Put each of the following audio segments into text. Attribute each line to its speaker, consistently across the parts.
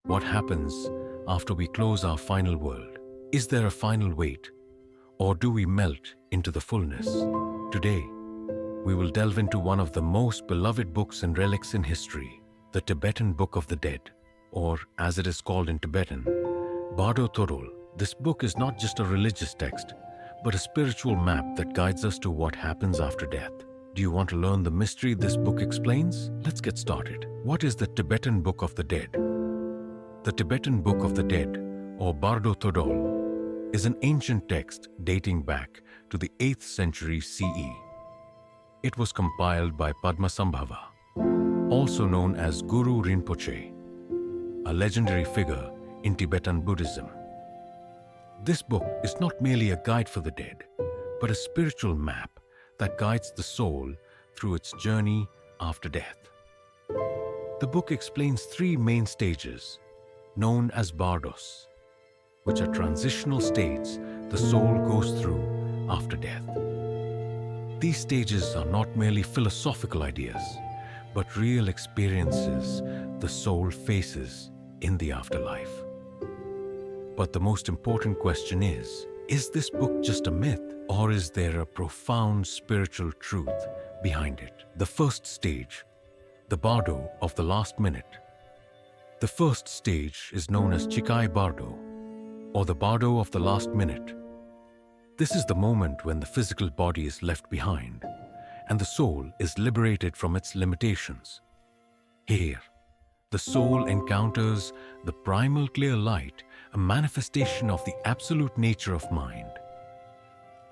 Speaker 1: What happens after we close our final world? Is there a final wait, or do we melt into the fullness? Today, we will delve into one of the most beloved books and relics in history, the Tibetan Book of the Dead, or as it is called in Tibetan, Bardo Thodol. This book is not just a religious text, but a spiritual map that guides us to what happens after death. Do you want to learn the mystery this book explains? Let's get started. What is the Tibetan Book of the Dead? The Tibetan Book of the Dead, or Bardo Thodol, is an ancient text dating back to the 8th century CE. It was compiled by Padmasambhava, also known as Guru Rinpoche, a legendary figure in Tibetan Buddhism. This book is not merely a guide for the dead, but a spiritual map that guides the soul through its journey after death. The book explains 3 main stages, known as bardos, which are transitional states the soul goes through after death. These stages are not merely philosophical ideas, but real experiences the soul faces in the afterlife. But the most important question is this book just a myth, or is there a profound spiritual truth behind it? The first stage, the Bardo of the last minute. The first stage is known as Chikhai Bardo, or the Bardo of the last minute. This is the moment when the physical body is left behind and the soul is liberated from its limitations. Here, the soul encounters the primal clear light, a manifestation of the absolute nature of mind.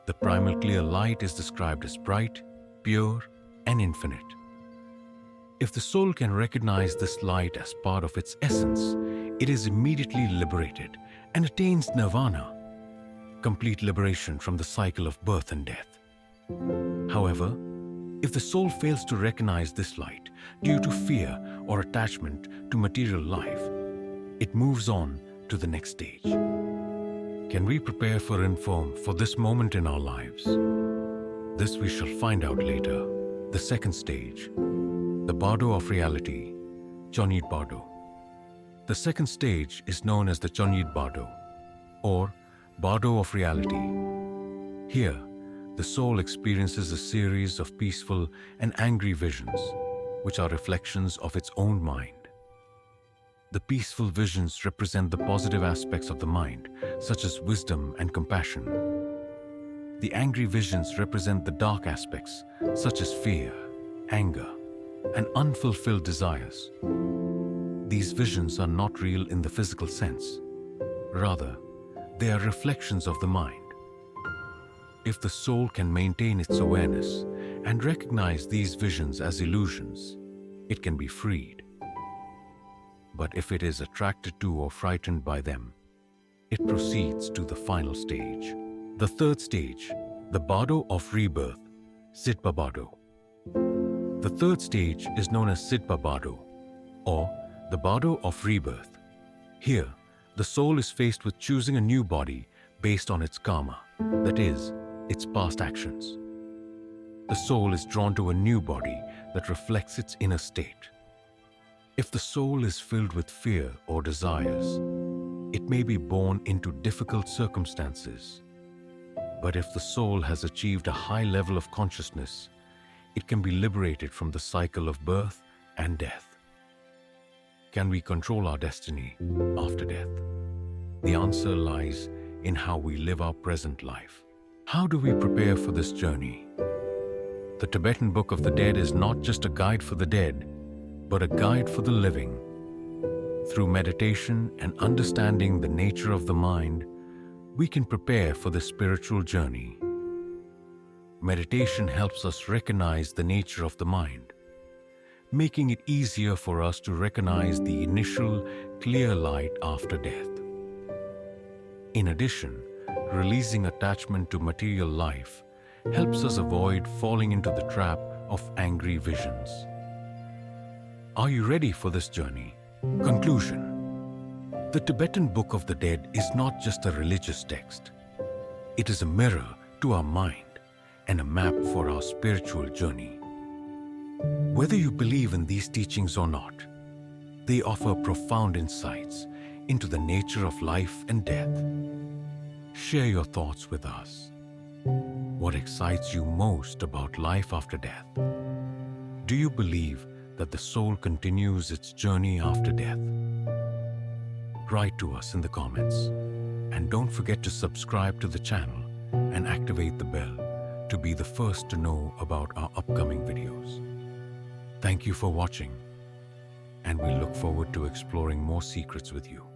Speaker 1: The primal clear light is described as bright, pure, and infinite. If the soul can recognize this light as part of its essence, it is immediately liberated and attains nirvana, complete liberation from the cycle of birth and death. However, if the soul fails to recognize this light due to fear or attachment to material life, it moves on to the next stage. Can we prepare for this moment in our lives? This we shall find out later. The second stage, the Bardo of reality, Chönyid Bardo. The second stage is known as the Chönyid Bardo, or Bardo of reality. Here, the soul experiences a series of peaceful and angry visions, which are reflections of its own mind. The peaceful visions represent the positive aspects of the mind, such as wisdom and compassion. The angry visions represent the dark aspects, such as fear, anger, and unfulfilled desires. These visions are not real in the physical sense. Rather, they are reflections of the mind. If the soul can maintain its awareness and recognize these visions as illusions, it can be freed. But if it is attracted to or frightened by them, it proceeds to the final stage. The third stage, the Bardo of rebirth, Sidpa Bardo. The third stage is known as Sidpa Bardo, or the Bardo of rebirth. Here, the soul is faced with choosing a new body based on its karma, that is, its past actions. The soul is drawn to a new body that reflects its inner state. If the soul is filled with fear or desires, it may be born into difficult circumstances. But if the soul has achieved a high level of consciousness, it can be liberated from the cycle of birth and death. Can we control our destiny after death? The answer lies in how we live our present life. How do we prepare for this journey? The Tibetan Book of the Dead is not just a guide for the dead, but a guide for the living. Through meditation and understanding the nature of the mind, we can prepare for the spiritual journey. Meditation helps us recognize the nature of the mind, making it easier for us to recognize the initial clear light after death. In addition, releasing attachment to material life helps us avoid falling into the trap of angry visions. Are you ready for this journey? Conclusion. The Tibetan Book of the Dead is not just a religious text. It is a mirror to our mind and a map for our spiritual journey. Whether you believe in these teachings or not, They offer profound insights into the nature of life and death. Share your thoughts with us. What excites you most about life after death? Do you believe that the soul continues its journey after death? Write to us in the comments. And don't forget to subscribe to the channel and activate the bell to be the first to know about our upcoming videos. Thank you for watching, and we look forward to exploring more secrets with you.